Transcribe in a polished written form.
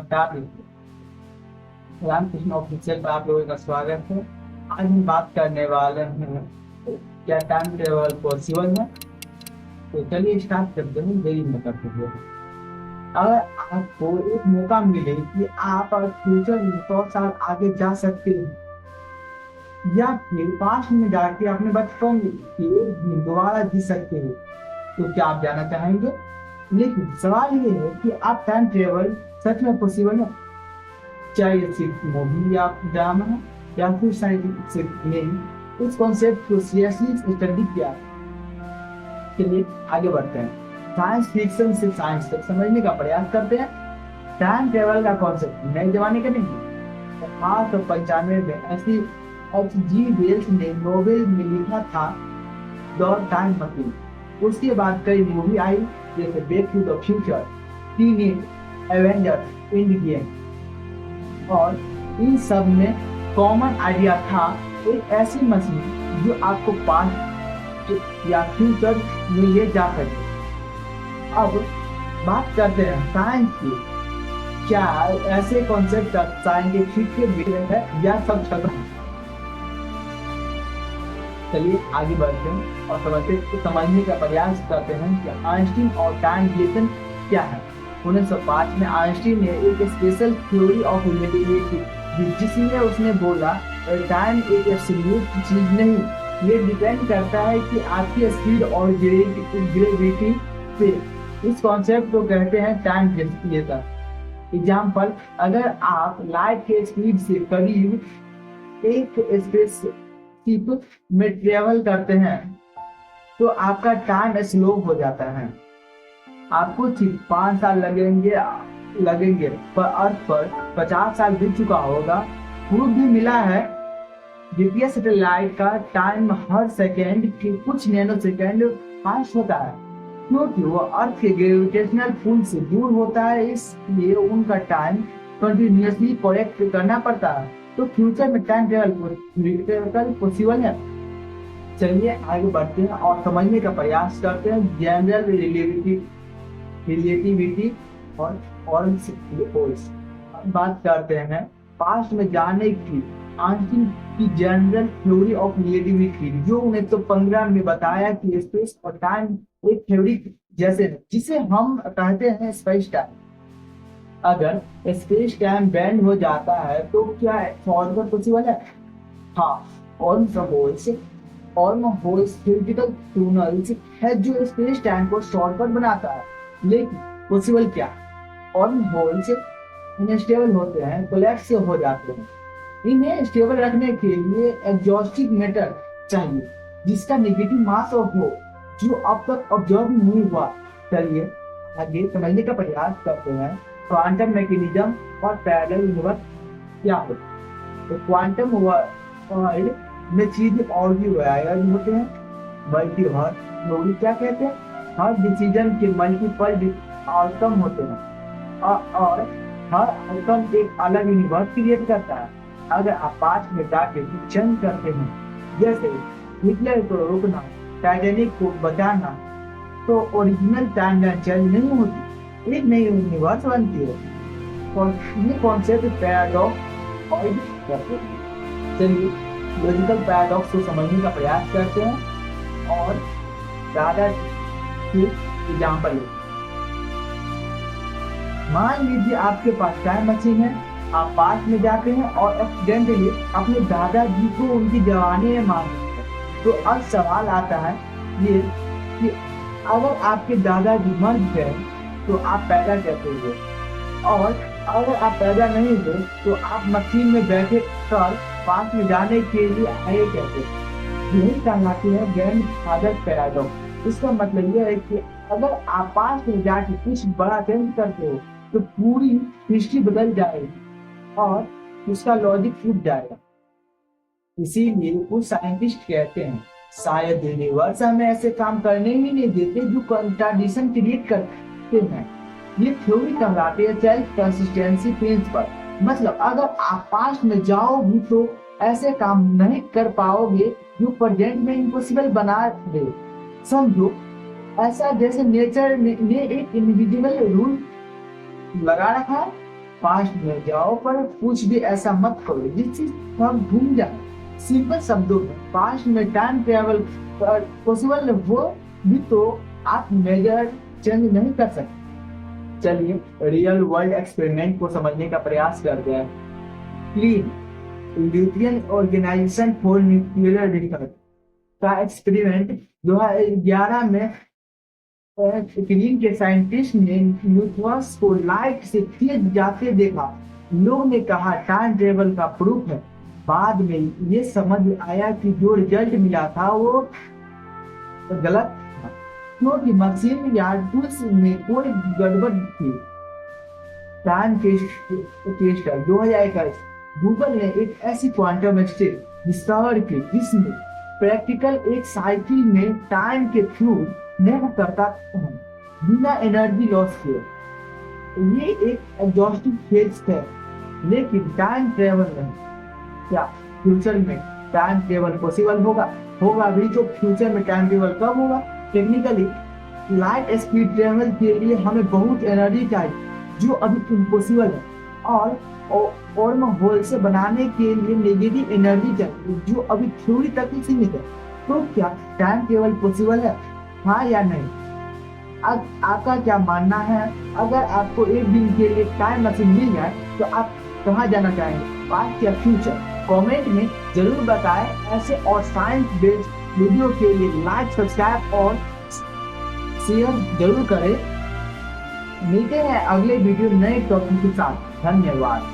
नमस्कार। रामकृष्ण ऑफिशियल पर आप लोगों का स्वागत है। आज हम बात करने वाले हैं क्या टाइम ट्रेवल पॉसिबल है। तो चलिए स्टार्ट करते हैं, देरी न करते हुए। अगर आपको एक मौका मिले कि आप अगर फ्यूचर में 100 साल आगे जा सकते हैं या फिर पास्ट में जाके अपने बचपन के दोबारा जी सकते हो, तो क्या आप जाना चाहेंगे? लेकिन सवाल ये है कि आप टाइम ट्रेवल सच में पॉसिबल है? चाहे ये सिर्फ मूवी या ड्रामा है या फिर साइंटिफिक में इस कॉन्सेप्ट को सीरियसली स्टडी किया। चलिए आगे बढ़ते हैं। साइंस फिक्शन से साइंस तक समझने का प्रयास करते हैं। टाइम ट्रेवल का कॉन्सेप्ट नए जमाने का नहीं है। 1895 में ऐसी एच जी वेल्स ने नोबेल में लिखा था द टाइम मशीन। उसके बाद कई मूवी आई जैसे back to the future, teenage, Avengers, Endgame, और इन सब में कॉमन आइडिया था एक ऐसी मशीन जो आपको पास्ट या फ्यूचर में ले जा सके। अब बात करते हैं साइंस की। क्या ऐसे कॉन्सेप्ट साइंटिफिक के बेस है या सब खत्म? चलिए आगे बढ़ते हैं और समझने का प्रयास करते हैं कि आइंस्टीन और टाइम रिलेशन क्या है। 1905 में आइंस्टीन ने एक स्पेशल थ्योरी ऑफ रिलेटिविटी दी, जिसमें उसने बोला टाइम एक एब्सोल्यूट चीज नहीं, ये डिपेंड करता है कि आपकी स्पीड और ग्रेविटी पे। इस कॉन्सेप्ट को कहते हैं टाइम रिलेशन। एग्जाम्पल, अगर आप लाइट के स्पीड से करीब एक स्पेसशिप में ट्रेवल करते हैं तो आपका टाइम स्लो हो जाता है। आपको सिर्फ 5 साल लगेंगे पर अर्थ पर 50 साल बीत चुका होगा। प्रूफ भी मिला है जीपीएस सैटेलाइट का टाइम हर सेकेंड के कुछ नैनो सेकेंड फास्ट होता है, क्योंकि वो अर्थ के ग्रेविटेशनल पुल से दूर होता है, इसलिए उनका टाइम कंटिन्यूअसली करेक्ट करना पड़ता है। तो फ्यूचर में टाइम ट्रेवल पॉसिबल है। चलिए आगे बढ़ते हैं और समझने का प्रयास करते हैं जनरल रिलेटिविटी और फोर्स। बात करते हैं पास्ट में जाने की आइंस्टीन की जनरल थ्योरी ऑफ रिलेटिविटी, जो 1915 में बताया कि स्पेस और टाइम एक थ्योरी जैसे है, जिसे हम कहते हैं स्पेस टाइम। अगर स्पेस टाइम बैंड हो जाता है तो क्या फॉरवर्ड पॉसिबल है? हाँ, और होल्स थ्योरेटिकल टनल्स है जो स्पेस टाइम को शॉर्टकट बनाता है। लेकिन पॉसिबल क्या? और होल्स अनस्टेबल होते हैं, कोलैप्स हो जाते हैं। इन्हें स्टेबल रखने के लिए एग्जॉस्टिक मैटर चाहिए जिसका नेगेटिव मास हो, जो अब तक ऑब्जर्व नहीं हुआ। चलिए आगे समझने का प्रयास करते हैं क्वांटम मैकेनिज्म और पैरेलल यूनिवर्स क्या होता है। तो क्वांटम वर्ल्ड में चीजें और भी वायर होते हैं, मल्टीवर्स लोग क्या कहते हैं, हर डिसीजन के मल्टीपल आउटकम होते हैं और हर आउटकम एक अलग यूनिवर्स क्रिएट करता है। अगर आप पास्ट में जाके चेंज करते हैं, जैसे हिटलर को रोकना, टाइटैनिक को बचाना, तो ओरिजिनल टाइमलाइन चेंज नहीं होती, एक नई यूनिवर्स बनती है। और ये कॉन्सेप्ट पैराडॉक्स और करते हैं। चलिए लॉजिकल पैराडॉक्स को समझने का प्रयास करते हैं और दादा की एग्जाम्पल। मान लीजिए आपके पास टाइम मशीन है, आप पास्ट में जाते हैं और एक्सीडेंटली अपने दादाजी को उनकी जवानी में मार देते हैं। तो अब सवाल आता है ये कि अगर आपके दादाजी मर गए तो आप पैदा कैसे हुए, और अगर आप पैदा नहीं हुए तो आप मशीन में बैठे कर पास्ट में जाने के लिए आए कैसे? यही कहलाती है ग्रैंडफादर पैराडॉक्स। इसका मतलब यह है कि अगर आप पास्ट में जाके कुछ बड़ा चेंज करते हो तो पूरी हिस्ट्री बदल जाएगी और उसका लॉजिक टूट जाएगा। इसीलिए कुछ साइंटिस्ट कहते हैं शायद यूनिवर्स हमें ऐसे काम करने ही नहीं देते जो कंट्राडिक्शन क्रिएट करते हैं। ये थ्योरी कहलाती है सेल्फ कंसिस्टेंसी प्रिंसिपल। मतलब अगर आप पास्ट में जाओगे तो ऐसे काम नहीं कर पाओगे जो प्रेजेंट में इम्पॉसिबल बना दे। समझो ऐसा जैसे नेचर ने एक इनविजिबल रूल लगा रखा है पास्ट में जाओ, पर कुछ भी ऐसा मत करो जिससे हम घूम जाए। सिंपल शब्दों में पास्ट में टाइम ट्रेवल पॉसिबल हो भी तो आप मेजर चेंज नहीं कर सकते। चलिए रियल वर्ल्ड एक्सपेरिमेंट को समझने का प्रयास करते हैं। Clean European Organization for Nuclear Research का एक्सपेरिमेंट 2011 में क्लीन के साइंटिस्ट ने न्यूट्रॉन्स को लाइट से तेज जाते देखा। लोग ने कहा टाइम ट्रेवल का प्रूफ है। बाद में ये समझ आया कि जो रिजल्ट मिला था वो गलत था, क्योंकि मशीन या टूल्स में कोई गड़बड़ थी। टाइम टेस्टर 2021 गूगल ने एक ऐसी क्वांटम स्टेट डिस्कवर की जिसमें प्रैक्टिकल एक साइकिल में टाइम के थ्रू मूव करता है बिना एनर्जी लॉस किए। ये एक एग्जॉस्टिव फेज है, लेकिन टाइम ट्रेवल नहीं। क्या फ्यूचर में टाइम ट्रेवल पॉसिबल होगा? होगा भी, तो फ्यूचर में टाइम ट्रेवल कब होगा? टेक्निकली लाइट स्पीड ट्रेवल के लिए हमें बहुत एनर्जी चाहिए, जो अभी इम्पॉसिबल है, और वर्म होल से बनाने के लिए नेगेटिव एनर्जी चाहिए, जो अभी थ्योरी तक ही सीमित है। तो क्या टाइम ट्रेवल पॉसिबल है, हाँ या नहीं? अब आपका क्या मानना है? अगर आपको एक दिन के लिए टाइम मशीन मिल जाए तो आप कहाँ जाना चाहेंगे, पास्ट या फ्यूचर? कमेंट में जरूर बताएं। ऐसे और साइंस बेस्ड वीडियो के लिए लाइक, सब्सक्राइब और शेयर जरूर करें। मिलते हैं अगले वीडियो नए टॉपिक के साथ। धन्यवाद।